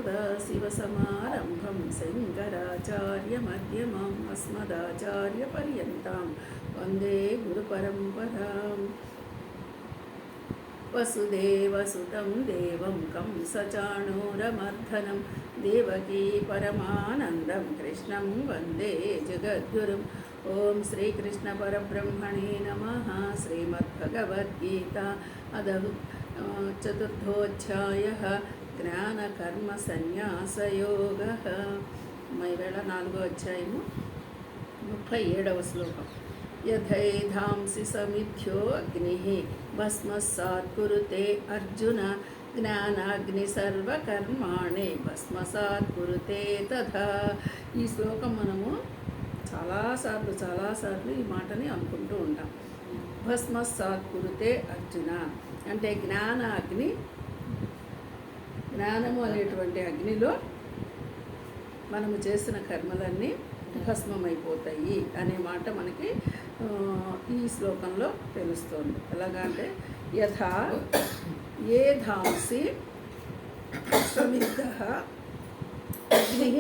सदाशिवसमारम्भं शङ्कराचार्यमध्यमम् अस्मदाचार्यपर्यन्तां वन्दे गुरुपरम्पराम्। वसुदेवसुतं देवं कंसचाणूरमर्दनं देवकी परमानन्दं कृष्णं वन्दे जगद्गुरुम्। ओं श्रीकृष्णपरब्रह्मणे नमः। श्रीमद्भगवद्गीता अदः चतुर्थोऽध्यायः జ్ఞానకర్మసన్యాసయోగః. ఈవేళ 4వ అధ్యాయము 37వ శ్లోకం. యథైధాంసి సమిధ్యో అగ్నిః భస్మస్సాత్ కురుతే అర్జున జ్ఞానాగ్ని సర్వకర్మాణి భస్మసాత్ కురుతే తథా. ఈ శ్లోకం మనము చాలాసార్లు ఈ మాటని అనుకుంటూ ఉంటాం. భస్మస్సాత్ కురుతే అర్జున అంటే జ్ఞానము అనేటువంటి అగ్నిలో మనము చేసిన కర్మలన్నీ భస్మమైపోతాయి అనే మాట మనకి ఈ శ్లోకంలో తెలుస్తోంది. ఎలాగంటే యథా ఏ ధాంసి సమిద్ధః అగ్నిః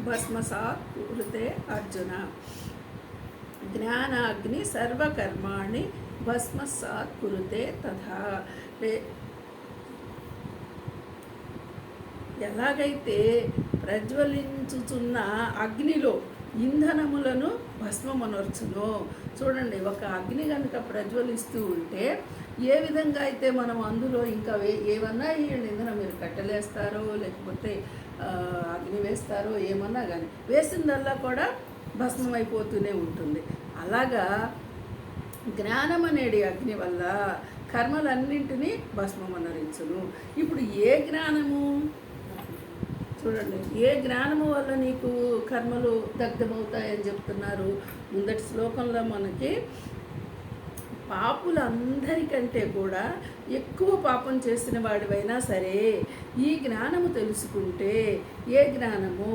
భస్మసాత్ కురుతే అర్జున జ్ఞానాగ్ని సర్వకర్మాణి భస్మసాత్ కురుతే తథా. ఎలాగైతే ప్రజ్వలించుచున్న అగ్నిలో ఇంధనములను భస్మమనర్చునో, చూడండి, ఒక అగ్ని కనుక ప్రజ్వలిస్తూ ఉంటే ఏ విధంగా అయితే మనం అందులో ఇంకా ఏమన్నా ఇంధనం మీరు కట్టెలేస్తారో లేకపోతే అగ్ని వేస్తారో ఏమన్నా కానీ వేసిందల్లా కూడా భస్మం అయిపోతూనే ఉంటుంది. అలాగా జ్ఞానం అనేది అగ్ని వల్ల కర్మలన్నింటినీ భస్మమనరించును. ఇప్పుడు ఏ జ్ఞానము చూడండి, ఏ జ్ఞానము వల్ల నీకు కర్మలు దగ్ధమవుతాయని చెప్తున్నారు. ముందటి శ్లోకంలో మనకి పాపులందరికంటే కూడా ఎక్కువ పాపం చేసిన వాడివైనా సరే ఈ జ్ఞానము తెలుసుకుంటే, ఏ జ్ఞానము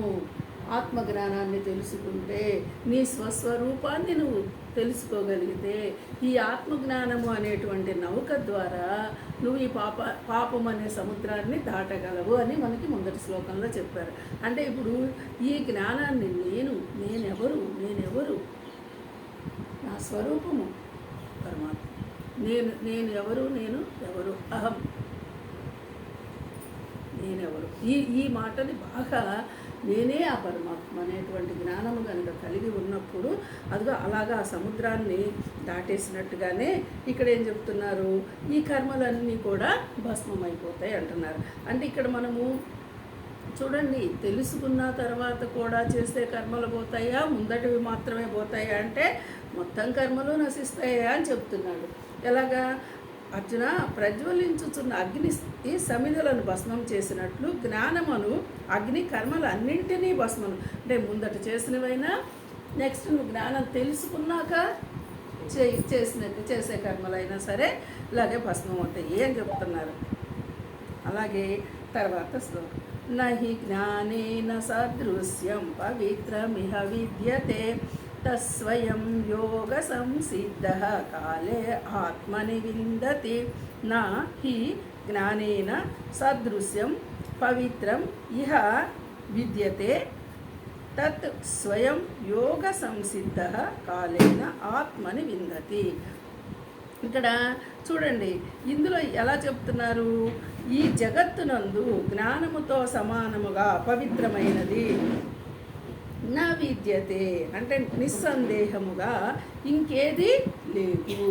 ఆత్మజ్ఞానాన్ని తెలుసుకుంటే, నీ స్వస్వరూపాన్ని నువ్వు తెలుసుకోగలిగితే ఈ ఆత్మజ్ఞానము అనేటువంటి నౌక ద్వారా నువ్వు ఈ పాపం అనే సముద్రాన్ని దాటగలవు అని మనకి మొదటి శ్లోకంలో చెప్పారు. అంటే ఇప్పుడు ఈ జ్ఞానాన్ని నేనెవరు నా స్వరూపము పరమాత్మ, నేను ఎవరు అహం నేనెవరు, ఈ మాటని బాగా నేనే ఆ పరమాత్మ అనేటువంటి జ్ఞానము కనుక కలిగి ఉన్నప్పుడు అదిగో అలాగా ఆ సముద్రాన్ని దాటేసినట్టుగానే ఇక్కడ ఏం చెప్తున్నారు, ఈ కర్మలన్నీ కూడా భస్మమైపోతాయి అంటున్నారు. అంటే ఇక్కడ మనము చూడండి, తెలుసుకున్న తర్వాత కూడా చేసే కర్మలు పోతాయా, ముందటివి మాత్రమే పోతాయా అంటే మొత్తం కర్మలు నశిస్తాయా అని చెప్తున్నాడు. ఎలాగా అర్జున, ప్రజ్వలించుచున్న అగ్ని ఈ సమిధలను భస్మం చేసినట్లు జ్ఞానమును అగ్ని కర్మలు అన్నింటినీ భస్మను, అంటే ముందట చేసినవైనా నెక్స్ట్ నువ్వు జ్ఞానం తెలుసుకున్నాక చేసే కర్మలైనా సరే ఇలాగే భస్మం అవుతాయి అని చెప్తున్నారు. అలాగే తర్వాత శ్లోకం, నహి జ్ఞానేన సదృశ్యం పవిత్రమిహ విద్యతే తస్వయం యోగ సంసిద్ధః కాలే ఆత్మని విందతి. నా హి జ్ఞానేన సదృశ్యం పవిత్రం ఇహ విద్యతే తత్ స్వయం యోగ సంసిద్ధః కాలేన ఆత్మని విందతి. ఇక్కడ చూడండి, ఇందులో ఎలా చెప్తున్నారు, ఈ జగత్తునందు జ్ఞానముతో సమానముగా పవిత్రమైనది నా విద్యతే అంటే నిస్సందేహముగా ఇంకేది లేదు.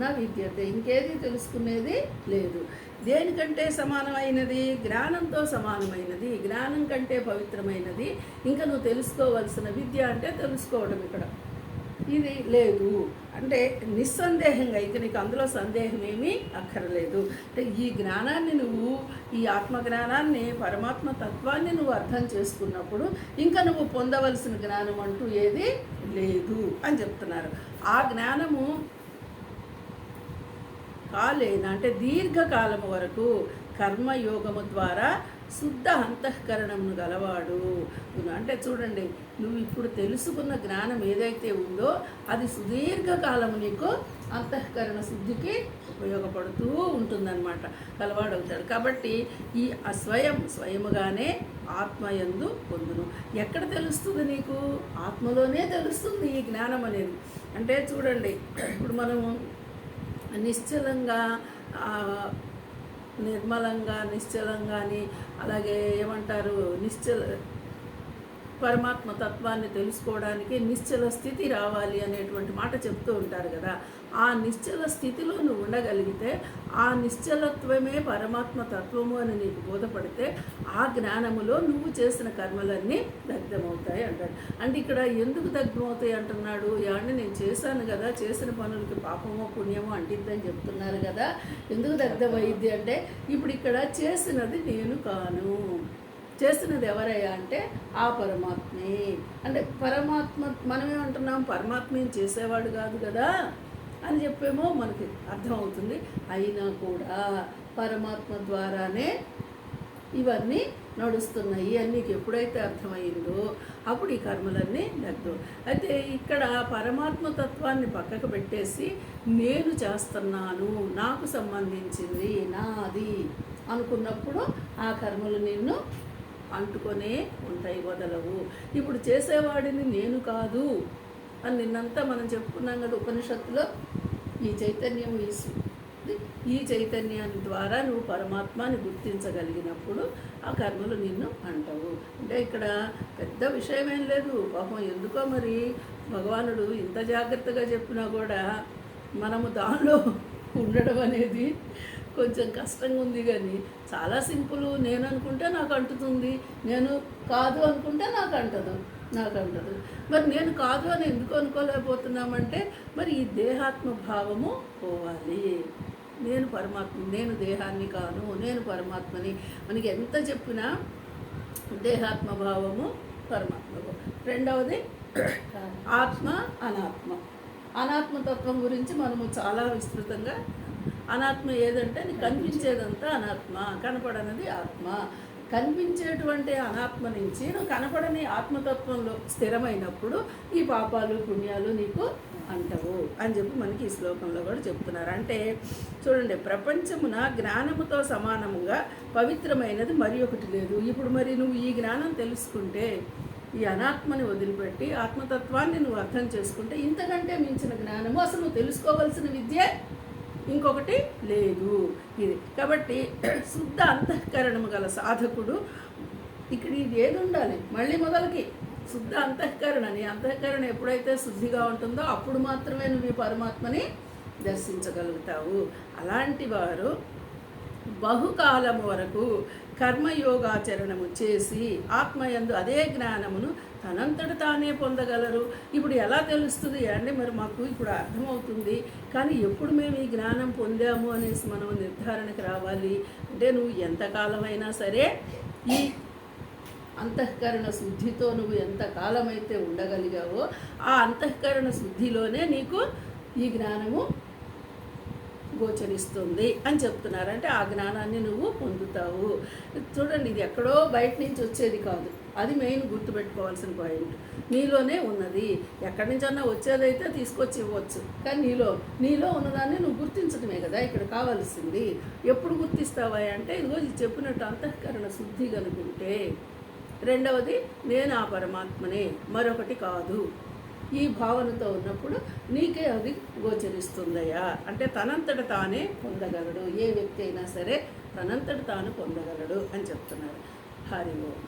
నా విద్యతే ఇంకేది తెలుసుకునేది లేదు. దేనికంటే సమానమైనది? జ్ఞానంతో సమానమైనది, జ్ఞానం కంటే పవిత్రమైనది. ఇంకా నువ్వు తెలుసుకోవలసిన విద్య అంటే తెలుసుకోవడం, ఇక్కడ ఇది లేదు. అంటే నిస్సందేహంగా ఇక నీకు అందులో సందేహం ఏమీ అక్కర్లేదు. అంటే ఈ జ్ఞానాన్ని నువ్వు, ఈ ఆత్మజ్ఞానాన్ని, పరమాత్మ తత్వాన్ని నువ్వు అర్థం చేసుకున్నప్పుడు ఇంకా నువ్వు పొందవలసిన జ్ఞానం అంటూ ఏది లేదు అని చెప్తున్నారు. ఆ జ్ఞానము కాలేనా అంటే దీర్ఘకాలము వరకు కర్మయోగము ద్వారా శుద్ధ అంతఃకరణమును గలవాడు. అంటే చూడండి, నువ్వు ఇప్పుడు తెలుసుకున్న జ్ఞానం ఏదైతే ఉందో అది సుదీర్ఘకాలము నీకు అంతఃకరణ శుద్ధికి ఉపయోగపడుతూ ఉంటుందన్నమాట, కలవాడవుతాడు. కాబట్టి ఈ స్వయముగానే ఆత్మయందు పొందును. ఎక్కడ తెలుస్తుంది నీకు? ఆత్మలోనే తెలుస్తుంది ఈ జ్ఞానం అనేది. అంటే చూడండి, ఇప్పుడు మనము నిశ్చలంగా నిర్మలంగా నిశ్చలంగాని, అలాగే ఏమంటారు, పరమాత్మ తత్వాన్ని తెలుసుకోవడానికి నిశ్చల స్థితి రావాలి అనేటువంటి మాట చెప్తూ ఉంటారు కదా. ఆ నిశ్చల స్థితిలో నువ్వు ఉండగలిగితే, ఆ నిశ్చలత్వమే పరమాత్మ తత్వము అని నీకు బోధపడితే, ఆ జ్ఞానములో నువ్వు చేసిన కర్మలన్నీ దగ్ధమవుతాయి అంటాడు. అంటే ఇక్కడ ఎందుకు దగ్ధమవుతాయి అంటున్నాడు? అంటే నేను చేశాను కదా, చేసిన పనులకి పాపమో పుణ్యమో అంటిద్దని చెప్తున్నారు కదా, ఎందుకు దగ్ధమైద్ది అంటే, ఇప్పుడు ఇక్కడ చేసినది నేను కాను, చేస్తున్నది ఎవరయ్యా అంటే ఆ పరమాత్మే. అంటే పరమాత్మ, మనమేమంటున్నాం, పరమాత్మ ఏం చేసేవాడు కాదు కదా అని చెప్పేమో మనకి అర్థమవుతుంది. అయినా కూడా పరమాత్మ ద్వారానే ఇవన్నీ నడుస్తున్నాయి అని నీకు ఎప్పుడైతే అర్థమైందో అప్పుడు ఈ కర్మలన్నీ దగ్ధం. అయితే ఇక్కడ పరమాత్మ తత్వాన్ని పక్కకు పెట్టేసి నేను చేస్తున్నాను, నాకు సంబంధించింది, నాది అనుకున్నప్పుడు ఆ కర్మలు నిన్ను అంటుకొనే ఉంటాయి, వదలవు. ఇప్పుడు చేసేవాడిని నేను కాదు అని నిన్నంతా మనం చెప్పుకున్నాం కదా ఉపనిషత్తులో. ఈ చైతన్యం ఈ చైతన్యాన్ని ద్వారా నువ్వు పరమాత్మని గుర్తించగలిగినప్పుడు ఆ కర్మలు నిన్ను అంటవు. అంటే ఇక్కడ పెద్ద విషయమేం లేదు. పాపం ఎందుకో మరి భగవానుడు ఇంత జాగ్రత్తగా చెప్పినా కూడా మనము దానిలో ఉండడం అనేది కొంచెం కష్టంగా ఉంది. కానీ చాలా సింపుల్. నేను అనుకుంటే నాకు అంటుతుంది, నేను కాదు అనుకుంటే నాకు అంటదు. మరి నేను కాదు అని ఎందుకు అనుకోలేకపోతున్నామంటే, మరి ఈ దేహాత్మ భావము పోవాలి. నేను పరమాత్మ, నేను దేహాన్ని కాను, నేను పరమాత్మని. మనకి ఎంత చెప్పినా దేహాత్మ భావము పరమాత్మ. రెండవది ఆత్మ అనాత్మ. అనాత్మతత్వం గురించి మనము చాలా విస్తృతంగా, అనాత్మ ఏదంటే కనిపించేదంతా అనాత్మ, కనపడనది ఆత్మ. కనిపించేటువంటి అనాత్మ నుంచి నువ్వు కనపడని ఆత్మతత్వంలో స్థిరమైనప్పుడు ఈ పాపాలు పుణ్యాలు నీకు అంటవు అని చెప్పి మనకి ఈ శ్లోకంలో కూడా చెప్తున్నారు. అంటే చూడండి, ప్రపంచమున జ్ఞానముతో సమానముగా పవిత్రమైనది మరి ఒకటి లేదు. ఇప్పుడు మరి నువ్వు ఈ జ్ఞానం తెలుసుకుంటే, ఈ అనాత్మని వదిలిపెట్టి ఆత్మతత్వాన్ని నువ్వు అర్థం చేసుకుంటే, ఇంతకంటే మించిన జ్ఞానము అసలు నువ్వు తెలుసుకోవాల్సిన విద్య ఇంకొకటి లేదు. ఇది కాబట్టి శుద్ధ అంతఃకరణము గల సాధకుడు ఇక్కడ ఇది ఏది ఉండాలి, మళ్ళీ మొదలకి శుద్ధ అంతఃకరణ. నీ అంతఃకరణ ఎప్పుడైతే శుద్ధిగా ఉంటుందో అప్పుడు మాత్రమే నువ్వు ఈ పరమాత్మని దర్శించగలుగుతావు. అలాంటి వారు బహుకాలము వరకు కర్మయోగాచరణము చేసి ఆత్మయందు అదే జ్ఞానమును తనంతట తానే పొందగలరు. ఇప్పుడు ఎలా తెలుస్తుంది అంటే, మరి మాకు ఇప్పుడు అర్థమవుతుంది, కానీ ఎప్పుడు మేము ఈ జ్ఞానం పొందాము అనేసి మనం నిర్ధారణకు రావాలి. అంటే నువ్వు ఎంతకాలమైనా సరే ఈ అంతఃకరణ శుద్ధితో నువ్వు ఎంతకాలమైతే ఉండగలిగావో ఆ అంతఃకరణ శుద్ధిలోనే నీకు ఈ జ్ఞానము గోచరిస్తుంది అని చెప్తున్నారు. అంటే ఆ జ్ఞానాన్ని నువ్వు పొందుతావు. చూడండి, ఇది ఎక్కడో బయట నుంచి వచ్చేది కాదు, అది మెయిన్ గుర్తుపెట్టుకోవాల్సిన పాయింట్. నీలోనే ఉన్నది. ఎక్కడి నుంచన్నా వచ్చేదైతే తీసుకొచ్చి ఇవ్వచ్చు, కానీ నీలో ఉన్నదాన్ని నువ్వు గుర్తించడమే కదా ఇక్కడ కావాల్సింది. ఎప్పుడు గుర్తిస్తావా అంటే, ఇదిగో ఇది చెప్పినట్టు అంతఃకరణ శుద్ధి కనుకుంటే. రెండవది, నేను ఆ పరమాత్మనే, మరొకటి కాదు, ఈ భావనతో ఉన్నప్పుడు నీకే అది గోచరిస్తుందయ్యా. అంటే తనంతట తానే పొందగలడు, ఏ వ్యక్తి అయినా సరే తనంతట తాను పొందగలడు అని చెప్తున్నారు. హరి ఓం.